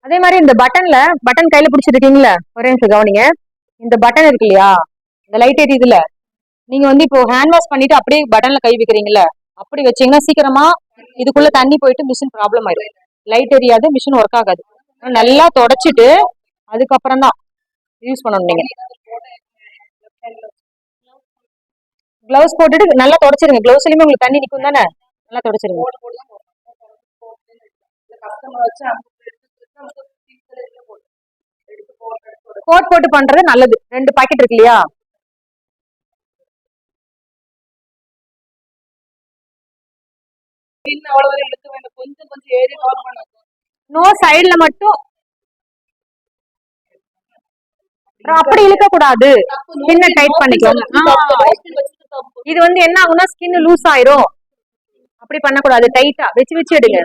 அதே மாதிரி இந்த பட்டன் கையில பிடிச்சிருக்கீங்களா, ஒரே நிமிஷம் கவனிங்க. இந்த பட்டன் இருக்கு இல்லையா, இந்த லைட் எரியுதுல, நீங்க வந்து இப்போ ஹேண்ட் வாஷ் பண்ணிட்டு அப்படியே பட்டன்ல கை வைக்கிறீங்கல்ல, அப்படி வச்சீங்கன்னா சீக்கிரமா இதுக்குள்ள தண்ணி போயிட்டு மிஷின் ப்ராப்ளம் ஆயிடும். லைட் எரியாது, மிஷின் ஒர்க் ஆகாது. நல்லா தொடச்சிட்டு அதுக்கப்புறம் தான் யூஸ் பண்ணணும். நீங்க கிளவுஸ் போட்டுட்டு நல்லா தொடச்சிருங்க. கிளவுஸ்லயுமே உங்களுக்கு தண்ணி நிக்கும் தானே, நல்லா தொடச்சிருங்க. கோட் போட்டு பண்றது நல்லது. 2 பாக்கெட் இருக்கு இல்லையா, நோ சைடுல மட்டும் அப்படி இழுக்க கூடாது, ஸ்கின்ன டைட் பண்ணிக்கோங்க. இது வந்து என்ன ஆகும்னா ஸ்கின் லூஸ் ஆயிரும். அப்படி பண்ணக்கூடாது, டைட்டா வச்சு வச்சு எடுங்க.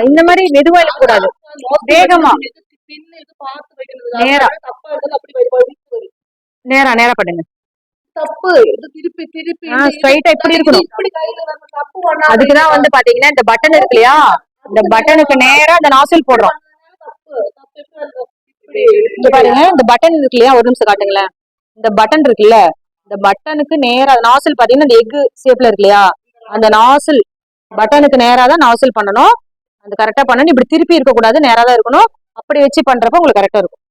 இந்த மாதிரி மெதுவா இழுக்க கூடாது, வேகமா நேரா நேரா நேரா பண்ணுங்க. தப்பு, திருப்பி திருப்பி ஸ்ட்ரைட்டா இப்படி இருக்கணும். அதுக்குதான் வந்து பாத்தீங்கன்னா இந்த பட்டன் இருக்கு இல்லையா, இந்த பட்டனுக்கு நேரா இந்த நாசில் போடுறோம். இங்க பாருங்க, இந்த பட்டன் இருக்கு இல்லையா, ஒரு நிமிஷம் காட்டுங்களேன். இந்த பட்டன் இருக்குல்ல, இந்த பட்டனுக்கு நேரா நாசில் பாத்தீங்கன்னா இந்த எக் ஷேப்ல இருக்கு இல்லையா, அந்த நாசில் பட்டனுக்கு நேரா தான் நாசில் பண்ணணும். அது கரெக்டா பண்ணணும். இப்படி திருப்பி இருக்க கூடாது, நேரா தான் இருக்கணும். அப்படி வச்சு பண்றப்ப உங்களுக்கு கரெக்டா இருக்கும்.